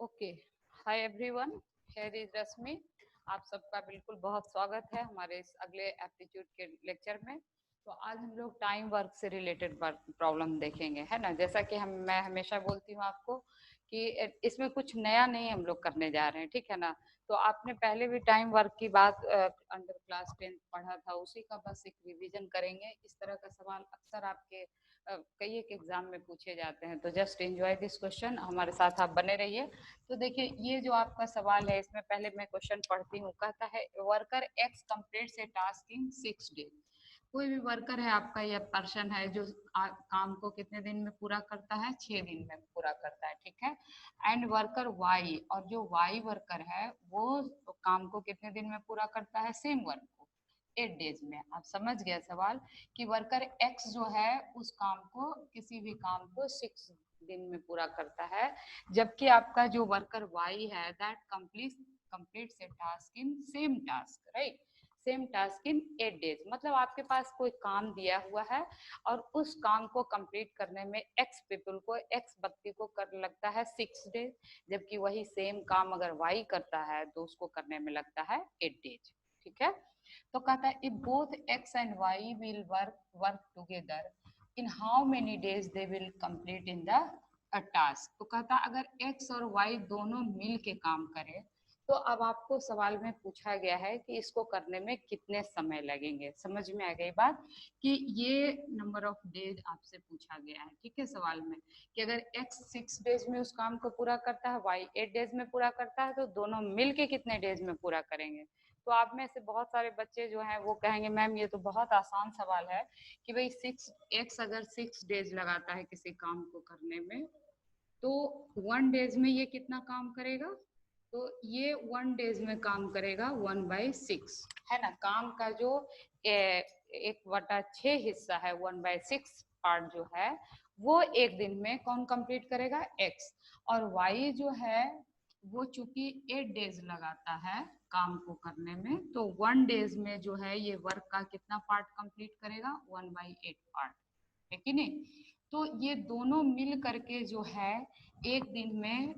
Okay, hi everyone, here is Rashmi. आप सबका बिल्कुल बहुत स्वागत है हमारे इस अगले एप्टीट्यूड के लेक्चर में। तो आज हम लोग टाइम वर्क से रिलेटेड प्रॉब्लम देखेंगे, है ना। जैसा कि मैं हमेशा बोलती हूँ आपको कि इसमें कुछ नया नहीं हम लोग करने जा रहे हैं, ठीक है ना। तो आपने पहले भी टाइम वर्क की बात अंडर क्लास 10 पढ़ा था, उसी का बस एक रिवीजन करेंगे। इस तरह का सवाल अक्सर आपके कई एक एग्जाम में पूछे जाते हैं। तो जस्ट एंजॉय दिस क्वेश्चन, हमारे साथ आप बने रहिए। तो देखिए, ये जो आपका सवाल है, इसमें पहले मैं क्वेश्चन पढ़ती हूँ। कहता है worker x completes A task in 6 days. कोई भी वर्कर है आपका या पर्सन है जो काम को कितने दिन में पूरा करता है, 6 दिन में पूरा करता है, ठीक है। एंड वर्कर वाई, और जो वाई वर्कर है वो काम को कितने दिन में पूरा करता है, सेम वर्क को 8 डेज में। आप समझ गए सवाल कि वर्कर एक्स जो है उस काम को, किसी भी काम को 6 दिन में पूरा करता है, जबकि आपका जो वर्कर वाई है that completes A task in same task, right, same task in 8 days. मतलब आपके पास कोई काम दिया हुआ है और उस काम को कंप्लीट करने में एक्स पीपल को, एक्स व्यक्ति को कर लगता है 6 डेज, जबकि वही सेम काम अगर वाई करता है तो उसको करने में लगता है 8 डेज, ठीक है। तो कहता है if both X and Y will work together in how many days they will complete in the task. तो कहता है अगर एक्स और वाई दोनों मिल के काम करें, तो अब आपको सवाल में पूछा गया है कि इसको करने में कितने समय लगेंगे। समझ में आ गई बात कि ये नंबर ऑफ डेज आपसे पूछा गया है, ठीक है, सवाल में कि अगर एक्स 6 डेज में उस काम को पूरा करता है, वाई 8 डेज में पूरा करता है, तो दोनों मिलके कितने डेज में पूरा करेंगे। तो आप में से बहुत सारे बच्चे जो हैं वो कहेंगे मैम ये तो बहुत आसान सवाल है कि भाई 6 एक्स अगर 6 डेज लगाता है किसी काम को करने में, तो 1 डेज में ये कितना काम करेगा। तो ये 1 डेज में काम करेगा 1/6, है ना। काम का जो 1/6 हिस्सा है, 1/6 पार्ट जो है, वो एक दिन में कौन कंप्लीट करेगा, एक्स। और वाई जो है वो चूंकि 8 डेज लगाता है काम को करने में, तो 1 डेज में जो है ये वर्क का कितना पार्ट कंप्लीट करेगा, 1/8 पार्ट, है कि नहीं। तो ये दोनों मिल करके जो है एक दिन में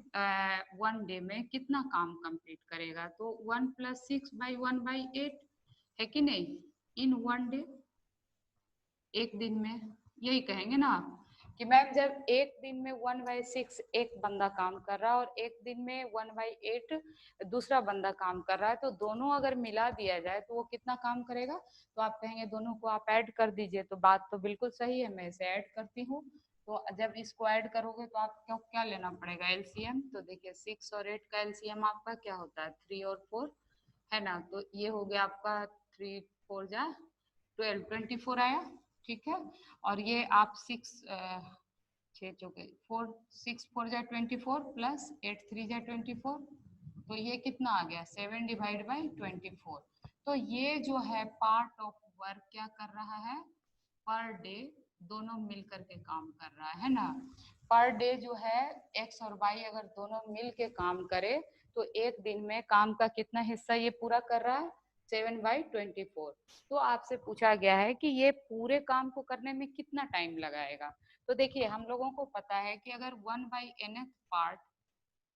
1 डे में कितना काम कंप्लीट करेगा, तो 1+6/1/8, है कि नहीं, इन 1 डे, एक दिन में। यही कहेंगे ना आप कि मैम जब एक दिन में 1/6 एक बंदा काम कर रहा है और एक दिन में 1/8 दूसरा बंदा काम कर रहा है, तो दोनों अगर मिला दिया जाए तो वो कितना काम करेगा। तो आप कहेंगे दोनों को आप ऐड कर दीजिए, तो बात तो बिल्कुल सही है, मैं इसे ऐड करती हूँ। तो जब इसको ऐड करोगे तो आपको क्या लेना पड़ेगा, एलसीएम। तो देखिए 6 और 8 का एलसीएम आपका क्या होता है, 3 और 4, है ना। तो ये हो गया आपका 3×4 = 12, 24 आया, ठीक है। और ये आप 6 4 4 +8 3 × 24 तो ये कितना आ गया, 7/24। तो ये जो है पार्ट ऑफ वर्क क्या कर रहा है, पर डे दोनों मिलकर के काम कर रहा है ना। पर डे जो है एक्स और वाई अगर दोनों मिल के काम करे तो एक दिन में काम का कितना हिस्सा ये पूरा कर रहा है, 7/24। तो आपसे पूछा गया है कि ये पूरे काम को करने में कितना टाइम लगाएगा। तो देखिए हम लोगों को पता है कि अगर 1/nth पार्ट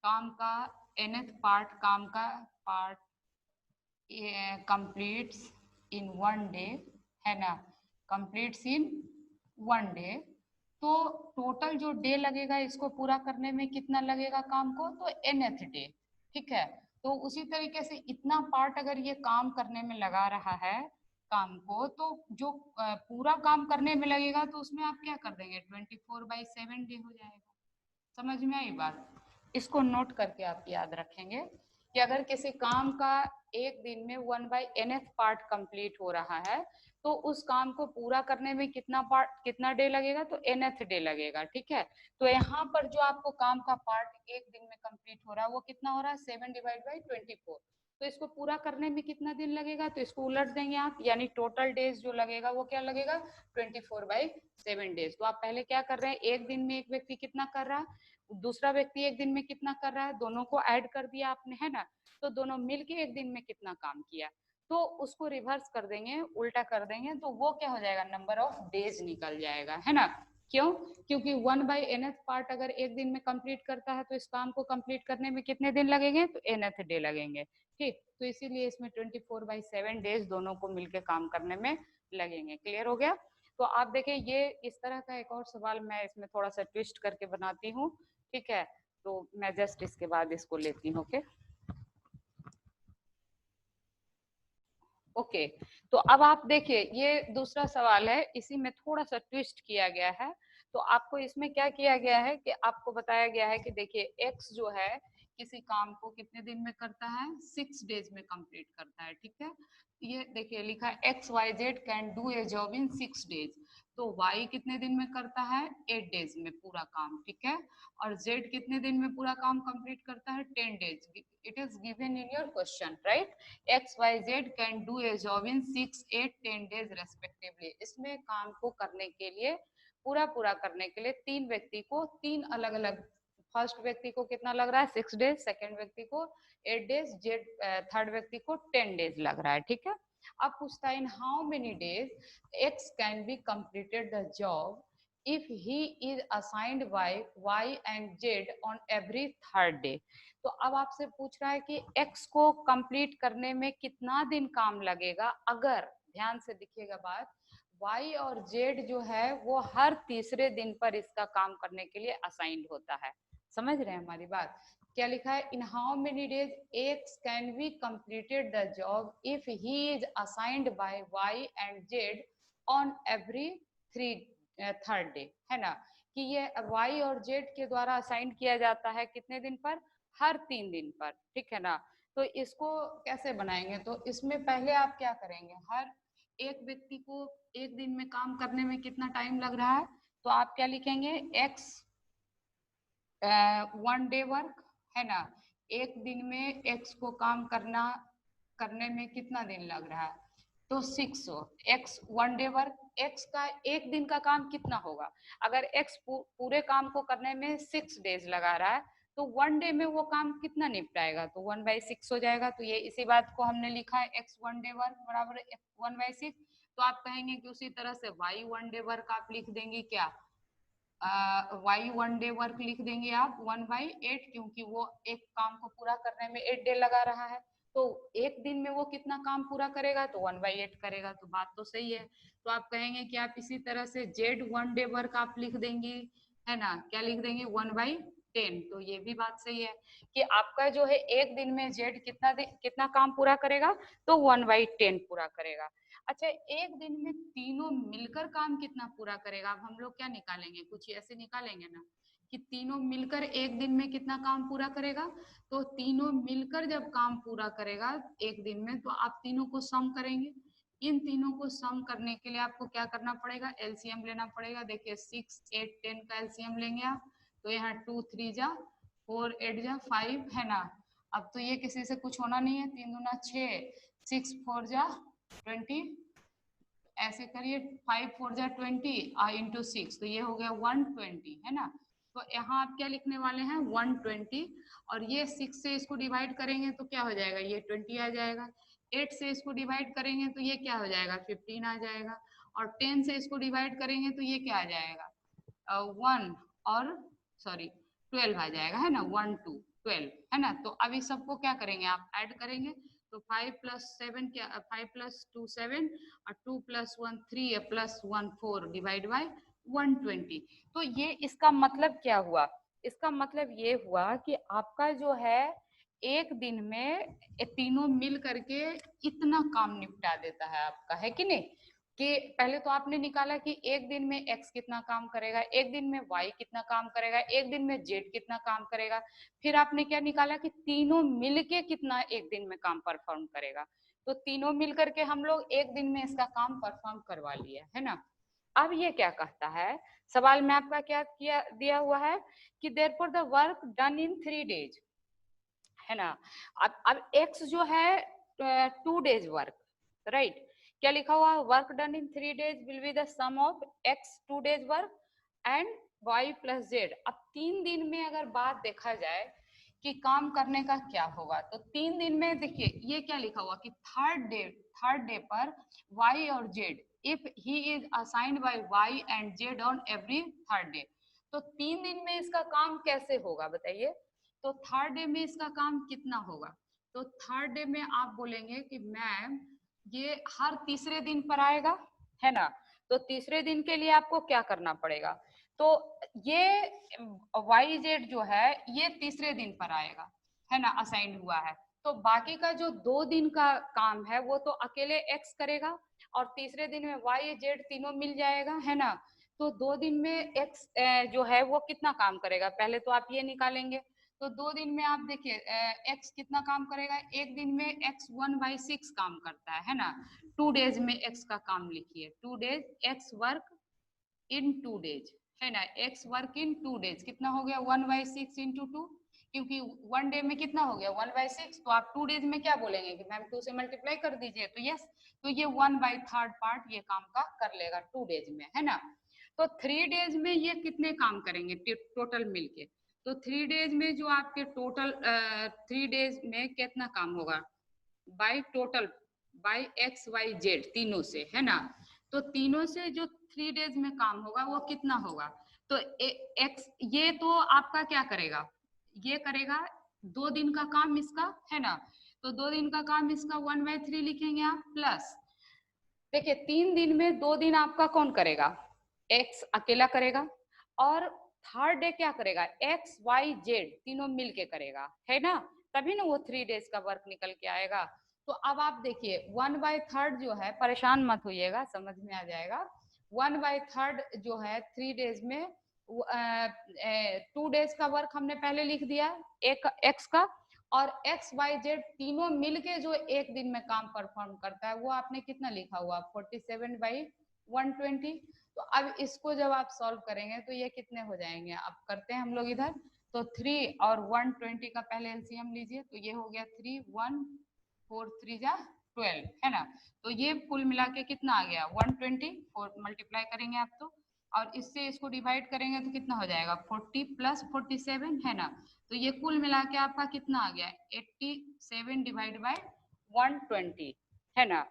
काम का, nth पार्ट काम का पार्ट कंप्लीट्स इन 1 डे, है ना, कंप्लीट्स इन 1 डे, तो टोटल जो डे लगेगा इसको पूरा करने में कितना लगेगा काम को, तो nth डे, ठीक है। तो उसी तरीके से इतना पार्ट अगर ये काम करने में लगा रहा है काम को, तो जो पूरा काम करने में लगेगा तो उसमें आप क्या कर देंगे, 24/7 डे हो जाएगा। समझ में आई बात। इसको नोट करके आप याद रखेंगे कि अगर किसी काम का एक दिन में 1/nth पार्ट कंप्लीट हो रहा है, तो उस काम को पूरा करने में कितना डे लगेगा, तो nth डे लगेगा, ठीक है। तो यहाँ पर जो आपको काम का पार्ट एक दिन में कंप्लीट हो रहा है वो कितना हो रहा है, 7/24। तो इसको पूरा करने में कितना दिन लगेगा, तो इसको उलट देंगे आप, यानी टोटल डेज जो लगेगा वो क्या लगेगा, 24/7 डेज। तो आप पहले क्या कर रहे हैं, एक दिन में एक व्यक्ति कितना कर रहा है, दूसरा व्यक्ति एक दिन में कितना कर रहा है, दोनों को ऐड कर दिया आपने, है ना। तो दोनों मिलके एक दिन में कितना काम किया, तो उसको रिवर्स कर देंगे, उल्टा कर देंगे, तो वो क्या हो जाएगा, नंबर ऑफ डेज निकल जाएगा, है ना। क्यों? क्योंकि 1/nth पार्ट अगर एक दिन में कंप्लीट करता है तो इस काम को कंप्लीट करने में कितने दिन लगेंगे? तो nth डे लगेंगे। ठीक, तो इसीलिए इसमें 24/7 डेज दोनों को मिलकर काम करने में लगेंगे। क्लियर हो गया? तो आप देखिए ये इस तरह का एक और सवाल मैं इसमें थोड़ा सा ट्विस्ट करके बनाती हूँ। ठीक है, तो मैं जस्ट इसके बाद इसको लेती हूँ। ओके ओके, तो अब आप देखिए ये दूसरा सवाल है, इसी में थोड़ा सा ट्विस्ट किया गया है। तो आपको इसमें क्या किया गया है कि आपको बताया गया है कि देखिए एक्स जो है किसी काम को कितने दिन में करता है? 6 डेज में कंप्लीट करता है। ठीक है, ये देखिए लिखा है X Y Z can do a job in 6 days. तो वाई कितने दिन में करता है? 8 डेज में पूरा काम। ठीक है, और जेड कितने दिन में पूरा काम कंप्लीट करता है? 10 days. It is given in your question, right? XYZ can do a job in 6, 8, 10 days respectively. इसमें काम को करने के लिए पूरा करने के लिए तीन व्यक्ति को तीन अलग अलग, फर्स्ट व्यक्ति को कितना लग रहा है? 6 डेज, सेकेंड व्यक्ति को 8 डेज, जेड थर्ड व्यक्ति को 10 डेज लग रहा है। ठीक है, अब पूछता है इन how many days x can be completed the job if he is assigned by y and z on every third day। तो अब आपसे पूछ रहा है कि x को कंप्लीट करने में कितना दिन काम लगेगा अगर, ध्यान से देखिएगा बात, y और z जो है वो हर तीसरे दिन पर इसका काम करने के लिए असाइंड होता है। समझ रहे हैं हमारी बात? क्या लिखा है? इन how many days x can be completed the job if he is assigned by y and z on every third day, है ना? कि ये y और z के द्वारा असाइन किया जाता है कितने दिन पर? हर 3 दिन पर। ठीक है ना? तो इसको कैसे बनाएंगे? तो इसमें पहले आप क्या करेंगे? हर एक व्यक्ति को एक दिन में काम करने में कितना टाइम लग रहा है? तो आप क्या लिखेंगे? x 1 डे वर्क, है ना? एक दिन में x को काम करने में कितना दिन लग रहा है? तो 6 x 1 डे वर्क, x का एक दिन का काम कितना होगा? अगर x पूरे काम को करने में 6 डेज लगा रहा है तो 1 डे में वो काम कितना निपटाएगा? तो 1/6 हो जाएगा। तो ये इसी बात को हमने लिखा है x 1 डे वर्क बराबर 1/6। तो आप कहेंगे कि उसी तरह से y 1 डे वर्क आप लिख देंगे क्या? y 1 डे वर्क लिख देंगे आप 1/8, क्योंकि वो एक काम को पूरा करने में 8 डे लगा रहा है। तो एक दिन में वो कितना काम पूरा करेगा? तो 1/8 करेगा। तो बात तो सही है। तो आप कहेंगे कि आप इसी तरह से z 1 डे वर्क आप लिख देंगे, है ना? क्या लिख देंगे? 1/10। तो ये भी बात सही है कि आपका जो है एक दिन में z कितना काम पूरा करेगा? तो 1/10 पूरा करेगा। अच्छा, एक दिन में तीनों मिलकर काम कितना पूरा करेगा? अब हम लोग क्या निकालेंगे? कुछ ऐसे निकालेंगे ना कि तीनों मिलकर एक दिन में कितना काम पूरा करेगा। तो तीनों मिलकर जब काम पूरा करेगा एक दिन में तो आप तीनों को सम करेंगे। इन तीनों को सम करने के लिए आपको क्या करना पड़ेगा? एलसीएम लेना पड़ेगा। देखिए 6, 8, 10 का एलसीएम लेंगे आप, तो यहाँ 2 3 जा 4 8 जा 5, है ना? अब तो ये किसी से कुछ होना नहीं है। 3 दूना 6, 6 4 जा 20, ऐसे करिए 5 4 जा 20 इंटू 6, तो ये हो गया 120, है ना? तो यहाँ आप क्या लिखने वाले हैं? 120, और ये 6 से इसको डिवाइड करेंगे तो क्या हो जाएगा? ये 20 आ जाएगा। 8 से इसको डिवाइड करेंगे तो ये क्या हो जाएगा? 15 आ जाएगा। और 10 से इसको डिवाइड करेंगे तो ये क्या आ जाएगा? 1 और सॉरी 12 आ जाएगा, है ना? 1 2 12, है ना? तो अब इस सबको क्या करेंगे? आप ऐड करेंगे। तो 5 + 7 क्या? 5 + 2 7, और 2 + 1 3 + 1 4 डिवाइड बाय 120। तो ये इसका मतलब क्या हुआ? इसका मतलब ये हुआ कि आपका जो है एक दिन में तीनों मिल करके इतना काम निपटा देता है आपका, है कि नहीं? कि पहले तो आपने निकाला कि एक दिन में x कितना काम करेगा, एक दिन में y कितना काम करेगा, एक दिन में z कितना काम करेगा। फिर आपने क्या निकाला कि तीनों मिलके कितना एक दिन में काम परफॉर्म करेगा। तो तीनों मिलकर के हम लोग एक दिन में इसका काम परफॉर्म करवा लिया, है ना? अब ये क्या कहता है सवाल में आपका क्या किया दिया हुआ है कि therefore the work done in 3 days, है ना? अब x जो है 2 डेज वर्क, राइट? क्या लिखा हुआ? Work done in 3 days will be the sum of x 2 days work and y + z। अब 3 दिन में अगर बात देखा जाए कि काम करने का क्या होगा। तो 3 दिन में देखिए ये क्या लिखा हुआ कि थर्ड डे पर y और z if he is assigned by y and z on every third day. तो 3 दिन में इसका काम कैसे होगा बताइए। तो थर्ड डे में इसका काम कितना होगा। तो थर्ड डे में आप बोलेंगे कि मैम ये हर तीसरे दिन पर आएगा, है ना। तो तीसरे दिन के लिए आपको क्या करना पड़ेगा। तो ये YZ जो है ये तीसरे दिन पर आएगा, है ना, असाइंड हुआ है। तो बाकी का जो 2 दिन का काम है वो तो अकेले X करेगा और तीसरे दिन में YZ तीनों मिल जाएगा, है ना। तो 2 दिन में X जो है वो कितना काम करेगा, पहले तो आप ये निकालेंगे। तो 2 दिन में आप देखिए X कितना काम करेगा, एक दिन में X 1/6 काम करता है ना। 2 डेज में X का काम लिखिए, 2 days X work in 2 days, है ना। X वर्क इन 2 डेज कितना हो गया 1/6 इंटू 2, क्योंकि 1 डे में कितना हो गया 1/6। तो आप 2 डेज में क्या बोलेंगे कि मैम 2 से मल्टीप्लाई कर दीजिए। तो यस, तो ये 1/3 पार्ट ये काम का कर लेगा 2 डेज में, है ना। तो 3 डेज में ये कितने काम करेंगे टोटल मिलके। तो 3 डेज में जो आपके टोटल 3 डेज में कितना काम होगा बाय टोटल बाय XYZ तीनों से, है ना। तो तीनों से जो 3 डेज में काम होगा वो कितना होगा। तो एक्स ये तो आपका क्या करेगा, ये करेगा 2 दिन का काम इसका, है ना। तो 2 दिन का काम इसका 1/3 लिखेंगे आप प्लस, देखिए 3 दिन में 2 दिन आपका कौन करेगा, X अकेला करेगा और थर्ड डे क्या करेगा XYZ तीनों मिलके करेगा, है ना। तभी ना वो 3 डेज का वर्क निकल के आएगा। तो अब आप देखिए 1/3 जो है, परेशान मत होइएगा, समझ में आ जाएगा। 1/3 जो है 3 डेज में 2 डेज का वर्क हमने पहले लिख दिया एक X का, और XYZ तीनों मिलके जो एक दिन में काम परफॉर्म करता है वो आपने कितना लिखा हुआ 47/120। तो अब इसको जब आप सॉल्व करेंगे तो ये कितने हो जाएंगे, अब करते हैं हम लोग इधर। तो 3 और 120 का पहले एलसीएम लीजिए, तो ये हो गया 3 1 4 3 जा 12, है ना। तो ये कुल मिला के कितना आ गया 120, 4 मल्टीप्लाई करेंगे आप तो, और इससे इसको डिवाइड करेंगे तो कितना हो जाएगा 40 + 47, है ना। तो ये कुल मिला के आपका कितना आ गया 87 डिवाइड बाय 120, है ना।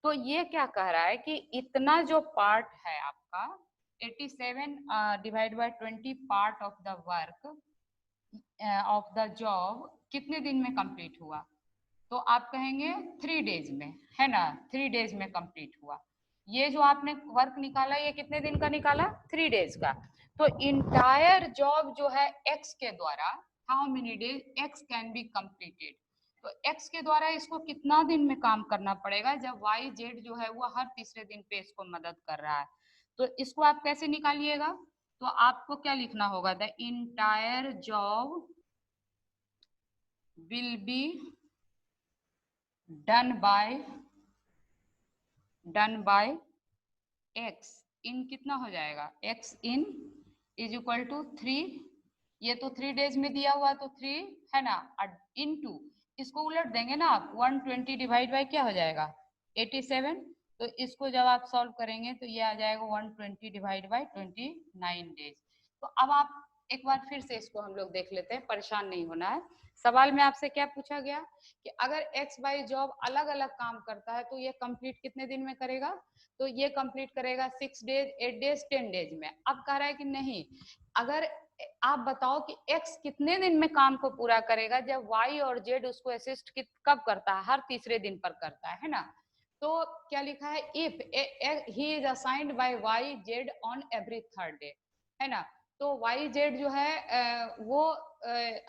तो ये क्या कह रहा है कि इतना जो पार्ट है आपका 87 divide by 20 part of the work of the job कितने दिन में कंप्लीट हुआ। तो आप कहेंगे 3 डेज में, है ना, 3 डेज में कंप्लीट हुआ। ये जो आपने वर्क निकाला ये कितने दिन का निकाला 3 डेज का। तो इंटायर जॉब जो है X के द्वारा how many days X can be completed. तो X के द्वारा इसको कितना दिन में काम करना पड़ेगा जब YZ जो है वो हर तीसरे दिन पे इसको मदद कर रहा है। तो इसको आप कैसे निकालिएगा, तो आपको क्या लिखना होगा the entire job will be done by X in कितना हो जाएगा X in is equal to 3, ये तो 3 डेज में दिया हुआ तो 3, है ना, इनटू इसको उलट देंगे ना आप 120 डिवाइड बाय क्या हो जाएगा 87। तो इसको जब आप सॉल्व करेंगे तो ये आ जाएगा 120 डिवाइड बाय 29 डेज। तो अब आप एक बार फिर से इसको हम लोग देख लेते हैं, परेशान नहीं होना है। सवाल में आपसे क्या पूछा गया कि अगर XY जॉब अलग अलग काम करता है तो ये कंप्लीट कितने दिन में करेगा। तो ये कंप्लीट करेगा 6 डेज 8 डेज 10 डेज में। अब कह रहा है कि नहीं, अगर आप बताओ कि X कितने दिन में काम को पूरा करेगा जब Y और Z उसको असिस्ट कब करता है, हर तीसरे दिन पर करता है ना। तो क्या लिखा है if he is assigned by YZ on every third day, है ना। तो YZ जो है वो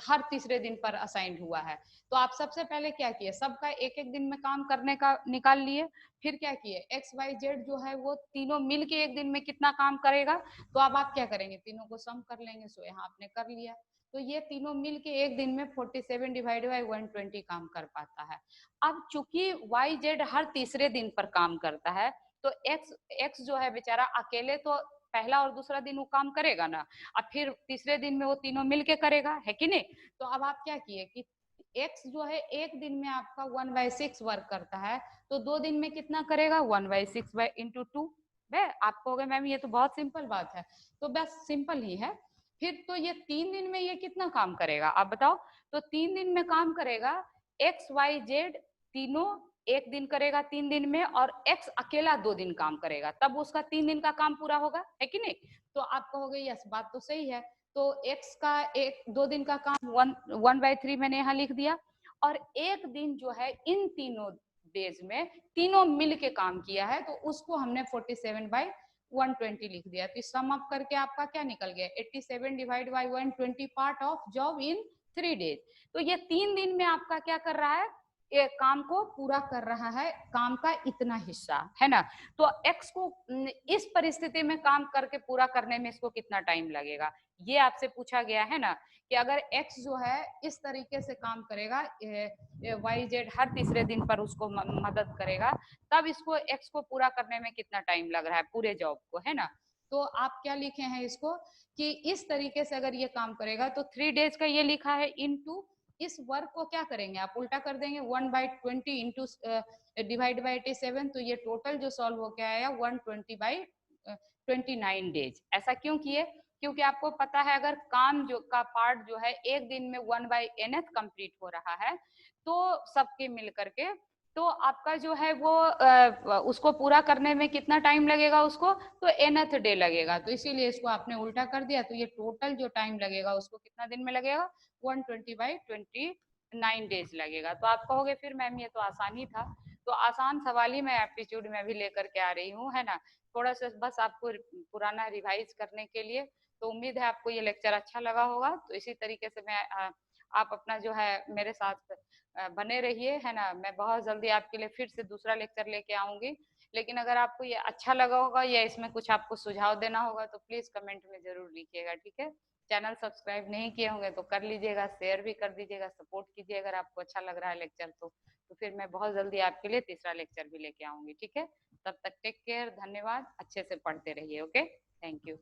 हर तीसरे दिन पर असाइंड हुआ है। तो आप सबसे पहले क्या किए, सबका एक एक दिन में काम करने का निकाल लिए, फिर क्या किए XYZ जो है वो तीनों मिलके एक दिन में कितना काम करेगा। तो अब आप क्या करेंगे, तीनों को सम कर लेंगे। सो यहाँ आपने कर लिया, तो ये तीनों मिलके एक दिन में 47 डिवाइड बाय 120 काम कर पाता है। अब चूंकि YZ हर तीसरे दिन पर काम करता है तो X जो है बेचारा अकेले तो पहला और दूसरा दिन वो काम करेगा ना, अब फिर तीसरे दिन में वो तीनों मिलके करेगा, है कि नहीं। तो अब आप क्या किए कि X जो है एक दिन में आपका 1/6 वर्क करता है, तो 2 दिन में कितना करेगा 1/6 इंटू 2। आप कहोगे मैम ये तो बहुत सिंपल बात है, तो बस सिंपल ही है। फिर तो ये 3 दिन में ये कितना काम करेगा आप बताओ। तो 3 दिन में काम करेगा एक्स वाई जेड तीनों एक दिन करेगा 3 दिन में, और एक्स अकेला 2 दिन काम करेगा, तब उसका 3 दिन का काम पूरा होगा, है कि नहीं। तो आप कहोगे यस बात तो सही है। तो एक्स का एक 2 दिन का काम 1/3 मैंने यहाँ लिख दिया, और एक दिन जो है इन तीनों डेज में तीनों मिल के काम किया है, तो उसको हमने 47/120 लिख दिया। तो सम अप करके आपका क्या निकल गया, 87 divide by 120 part of job in 3 days. तो ये 3 दिन में आपका क्या कर रहा है, ये काम को पूरा कर रहा है, काम का इतना हिस्सा है ना। तो एक्स को इस परिस्थिति में काम करके पूरा करने में इसको कितना टाइम लगेगा, ये आपसे पूछा गया है ना, कि अगर एक्स जो है इस तरीके से काम करेगा, वाई जेड हर तीसरे दिन पर उसको मदद करेगा, तब इसको एक्स को पूरा करने में कितना टाइम लग रहा है पूरे जॉब को, है ना। तो आप क्या लिखे हैं इसको, कि इस तरीके से अगर ये काम करेगा तो 3 डेज का ये लिखा है, इनटू इस वर्क को क्या करेंगे आप उल्टा कर देंगे, 1/20 इंटू डिवाइड बाई 87, तो ये टोटल जो सॉल्व हो गया है 120/29 डेज। ऐसा क्यों किए, क्योंकि आपको पता है अगर काम जो का पार्ट जो है एक दिन में 1/nth कंप्लीट हो रहा है, तो सबके मिल करके तो आपका जो है वो उसको पूरा करने में कितना टाइम लगेगा उसको, तो nth डे लगेगा। तो इसीलिए इसको आपने उल्टा कर दिया, तो ये टोटल जो टाइम लगेगा उसको कितना दिन में लगेगा, 120/29 डेज लगेगा। तो आप कहोगे फिर मैम ये तो आसानी था, तो आसान सवाल ही मैं एप्टीट्यूड में भी लेकर के आ रही हूँ, है ना। थोड़ा सा बस आपको पुराना रिवाइज करने के लिए। तो उम्मीद है आपको ये लेक्चर अच्छा लगा होगा। तो इसी तरीके से मैं आप अपना जो है मेरे साथ बने रहिए, है ना। मैं बहुत जल्दी आपके लिए फिर से दूसरा लेक्चर लेके आऊंगी। लेकिन अगर आपको ये अच्छा लगा होगा या इसमें कुछ आपको सुझाव देना होगा तो प्लीज कमेंट में जरूर लिखिएगा, ठीक है। चैनल सब्सक्राइब नहीं किए होंगे तो कर लीजिएगा, शेयर भी कर दीजिएगा, सपोर्ट कीजिए अगर आपको अच्छा लग रहा है लेक्चर तो फिर मैं बहुत जल्दी आपके लिए तीसरा लेक्चर भी लेके आऊंगी, ठीक है। तब तक टेक केयर, धन्यवाद, अच्छे से पढ़ते रहिए, ओके, थैंक यू।